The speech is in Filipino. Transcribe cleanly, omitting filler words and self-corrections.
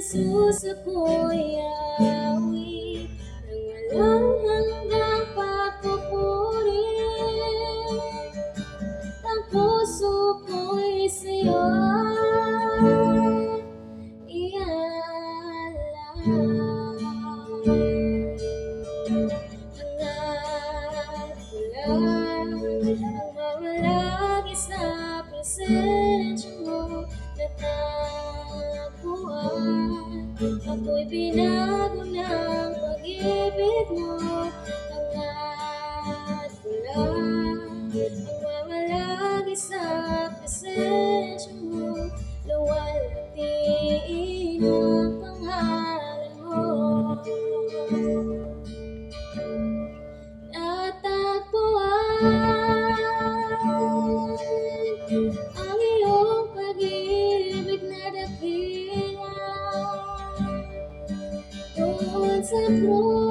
Jesus ako'y awit ng walang hanggang papupurihin. Ang puso ko'y sa'yo iaalay. Hangat ko lang ang mawalagi sa presensya mo. Natagpuan ako'y binago ng pag-ibig mo. Hangat ko lang ang mawalagi sa presensya mo. Luwalhatiin ang pangalan mo. Natagpuan ang iyong pag-ibig na dakila doon sa krus.